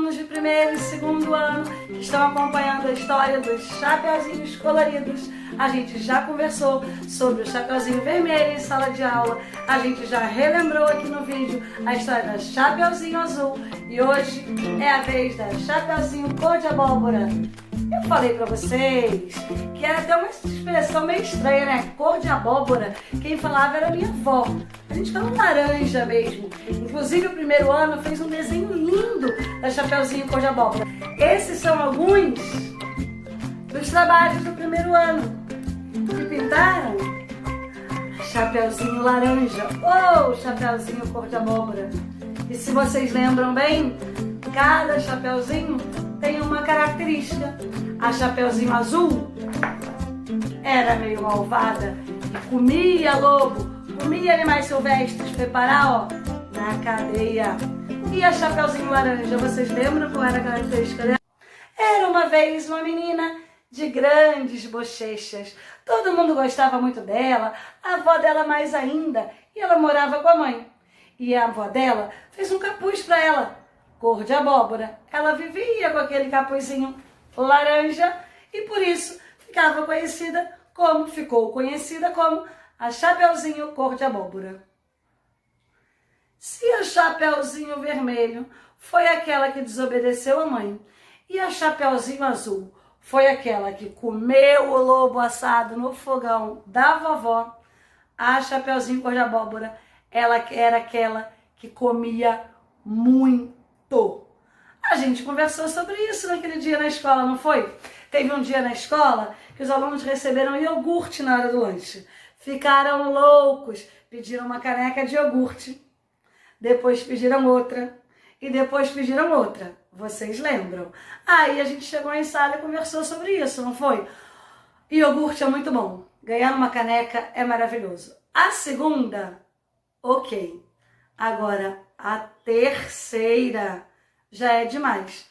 alunos de primeiro e segundo ano que estão acompanhando a história dos Chapeuzinhos Coloridos. A gente já conversou sobre o Chapeuzinho Vermelho em sala de aula, a gente já relembrou aqui no vídeo a história da Chapeuzinho Azul e hoje é a vez da Chapeuzinho Cor de Abóbora. Eu falei pra vocês que era até uma expressão meio estranha, né? Cor de abóbora. Quem falava era minha avó. A gente fala laranja mesmo. Inclusive, o primeiro ano fez um desenho lindo da Chapeuzinho Cor de Abóbora. Esses são alguns dos trabalhos do primeiro ano que pintaram Chapeuzinho Laranja ou Chapeuzinho Cor de Abóbora. E se vocês lembram bem, cada chapeuzinho tem uma característica. A Chapeuzinho Azul era meio malvada e comia lobo, comia animais silvestres para parar, ó, na cadeia. E a Chapeuzinho Laranja, vocês lembram qual era a característica dela? Era uma vez uma menina de grandes bochechas. Todo mundo gostava muito dela, a avó dela mais ainda, e ela morava com a mãe. E a avó dela fez um capuz para ela, cor de abóbora. Ela vivia com aquele capuzinho laranja e por isso ficou conhecida como a Chapeuzinho Cor de Abóbora. Se a Chapeuzinho Vermelho foi aquela que desobedeceu a mãe e a Chapeuzinho Azul foi aquela que comeu o lobo assado no fogão da vovó, a Chapeuzinho Cor de Abóbora, ela era aquela que comia muito. A gente conversou sobre isso naquele dia na escola, não foi? Teve um dia na escola que os alunos receberam iogurte na hora do lanche. Ficaram loucos, pediram uma caneca de iogurte, depois pediram outra e depois pediram outra. Vocês lembram? Aí a gente chegou em sala e conversou sobre isso, não foi? Iogurte é muito bom, ganhar uma caneca é maravilhoso. A segunda, ok. Agora, a terceira já é demais.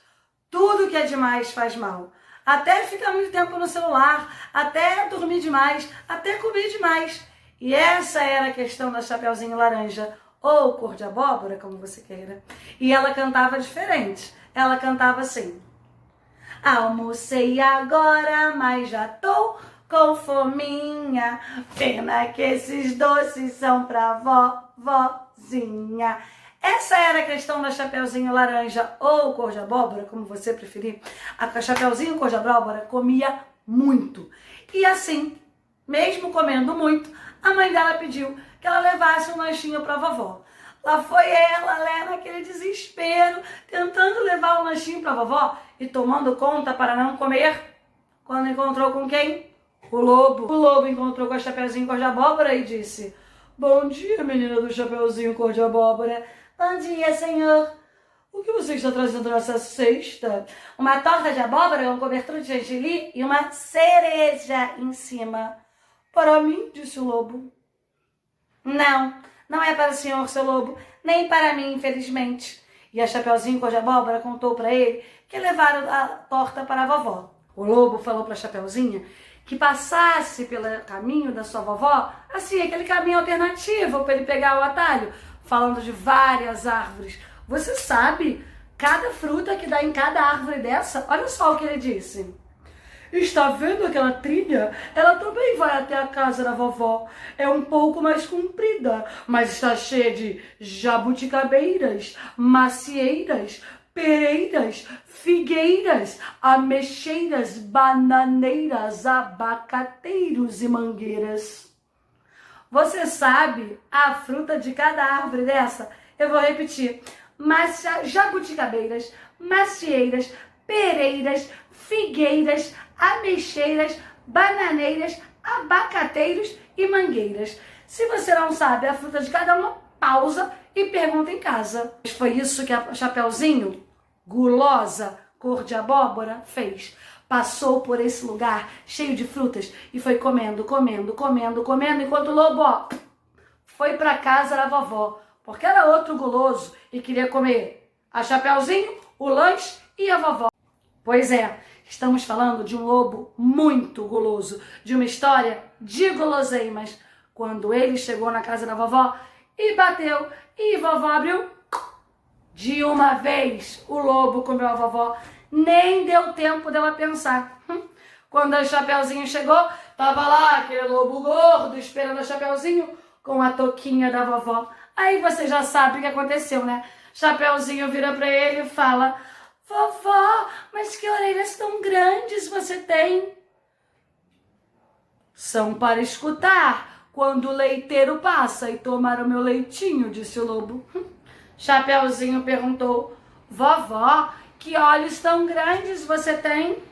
Tudo que é demais faz mal. Até ficar muito tempo no celular, até dormir demais, até comer demais. E essa era a questão da Chapeuzinho Laranja, ou Cor de Abóbora, como você queira. E ela cantava diferente. Ela cantava assim: almocei agora, mas já tô com fominha. Pena que esses doces são pra vovozinha. Essa era a questão da Chapeuzinho Laranja ou Cor de Abóbora, como você preferir. A Chapeuzinho Cor de Abóbora comia muito. E assim, mesmo comendo muito, a mãe dela pediu que ela levasse um lanchinho para a vovó. Lá foi ela, naquele desespero, tentando levar um lanchinho para a vovó e tomando conta para não comer. Quando encontrou com quem? O lobo. O lobo encontrou com a Chapeuzinho Cor de Abóbora e disse: bom dia, menina do Chapeuzinho Cor de Abóbora. Bom dia, senhor. O que você está trazendo nessa cesta? Uma torta de abóbora, um cobertor de gengelim e uma cereja em cima. Para mim, disse o lobo. Não, não é para o senhor, seu lobo, nem para mim, infelizmente. E a Chapeuzinho Cor de Abóbora contou para ele que levaram a torta para a vovó. O lobo falou para a Chapeuzinha que passasse pelo caminho da sua vovó, assim, aquele caminho alternativo para ele pegar o atalho, falando de várias árvores. Você sabe cada fruta que dá em cada árvore dessa? Olha só o que ele disse. Está vendo aquela trilha? Ela também vai até a casa da vovó. É um pouco mais comprida, mas está cheia de jabuticabeiras, macieiras, pereiras, figueiras, ameixeiras, bananeiras, abacateiros e mangueiras. Você sabe a fruta de cada árvore dessa? Eu vou repetir. Jabuticabeiras, macieiras, pereiras, figueiras, ameixeiras, bananeiras, abacateiros e mangueiras. Se você não sabe a fruta de cada uma, pausa e pergunta em casa. Foi isso que a Chapeuzinho, gulosa, Cor de Abóbora, fez. Passou por esse lugar cheio de frutas e foi comendo, enquanto o lobo, ó, foi para casa da vovó, porque era outro guloso e queria comer a Chapeuzinho, o lanche e a vovó. Pois é, estamos falando de um lobo muito guloso, de uma história de guloseimas. Quando ele chegou na casa da vovó e bateu, e vovó abriu, De uma vez, o lobo comeu a vovó. Nem deu tempo dela pensar. Quando a Chapeuzinho chegou, tava lá aquele lobo gordo esperando a Chapeuzinho com a touquinha da vovó. Aí você já sabe o que aconteceu, né? Chapeuzinho vira pra ele e fala: vovó, mas que orelhas tão grandes você tem? São para escutar quando o leiteiro passa e tomar o meu leitinho, disse o lobo. Chapeuzinho perguntou: vovó, que olhos tão grandes você tem?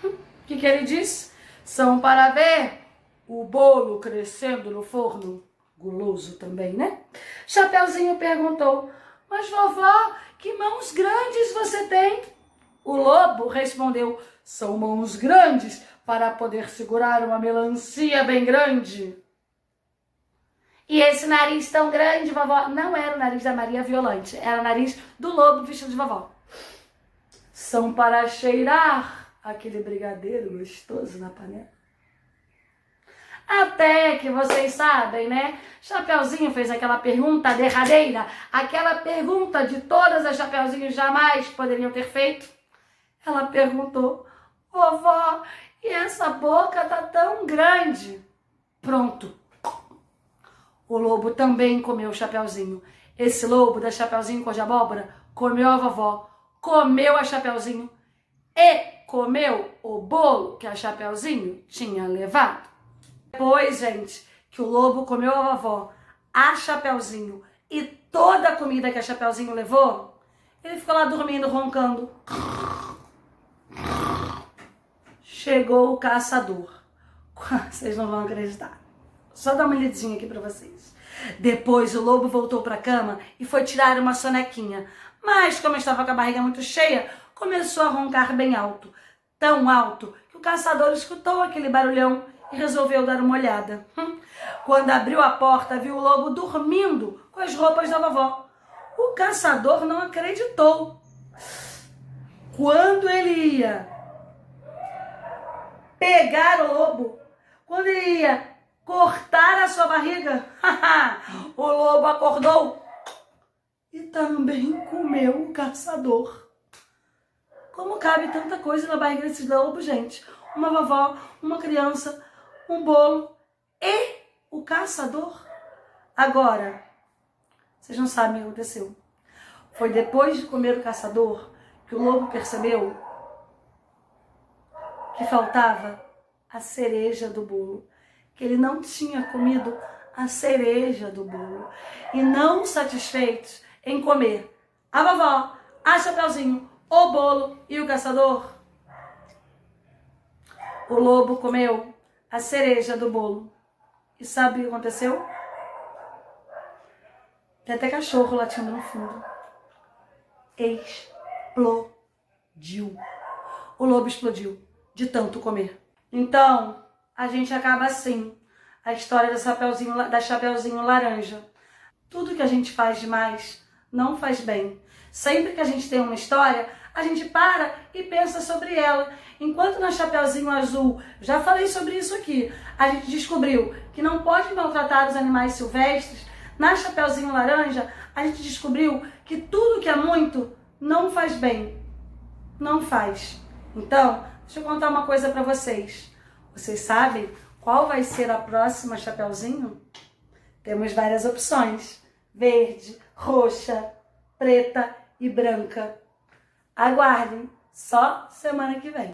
O que ele disse? São para ver o bolo crescendo no forno. Guloso também, né? Chapeuzinho perguntou: mas vovó, que mãos grandes você tem? O lobo respondeu: são mãos grandes para poder segurar uma melancia bem grande. E esse nariz tão grande, vovó, não era o nariz da Maria Violante, era o nariz do lobo vestido de vovó. São para cheirar aquele brigadeiro gostoso na panela. Até que vocês sabem, né? Chapeuzinho fez aquela pergunta derradeira, aquela pergunta de todas as Chapeuzinhos jamais poderiam ter feito. Ela perguntou: vovó, e essa boca tá tão grande? Pronto. O lobo também comeu o Chapeuzinho. Esse lobo da Chapeuzinho cor de abóbora comeu a vovó, comeu a Chapeuzinho e comeu o bolo que a Chapeuzinho tinha levado. Depois, gente, que o lobo comeu a vovó, a Chapeuzinho e toda a comida que a Chapeuzinho levou, ele ficou lá dormindo, roncando. Chegou o caçador. Vocês não vão acreditar. Só dar uma lidinha aqui pra vocês. Depois o lobo voltou pra cama e foi tirar uma sonequinha. Mas como estava com a barriga muito cheia, começou a roncar bem alto. Tão alto que o caçador escutou aquele barulhão e resolveu dar uma olhada. Quando abriu a porta, viu o lobo dormindo com as roupas da vovó. O caçador não acreditou. Quando ele ia pegar o lobo, quando ele ia cortar a sua barriga, o lobo acordou e também comeu o caçador. Como cabe tanta coisa na barriga desse lobo, gente? Uma vovó, uma criança, um bolo e o caçador. Agora, vocês não sabem o que aconteceu. Foi depois de comer o caçador que o lobo percebeu que faltava a cereja do bolo. Que ele não tinha comido a cereja do bolo. E não satisfeitos em comer a vovó, a Chapeuzinho, o bolo e o caçador, o lobo comeu a cereja do bolo. E sabe o que aconteceu? Tem até cachorro latindo no fundo. Explodiu. O lobo explodiu de tanto comer. Então, a gente acaba assim, a história da Chapeuzinho Laranja. Tudo que a gente faz demais não faz bem. Sempre que a gente tem uma história, a gente para e pensa sobre ela. Enquanto na Chapeuzinho Azul, já falei sobre isso aqui, a gente descobriu que não pode maltratar os animais silvestres, na Chapeuzinho Laranja, a gente descobriu que tudo que é muito não faz bem. Não faz. Então, deixa eu contar uma coisa pra vocês. Vocês sabem qual vai ser a próxima Chapeuzinho? Temos várias opções. Verde, roxa, preta e branca. Aguardem, só semana que vem.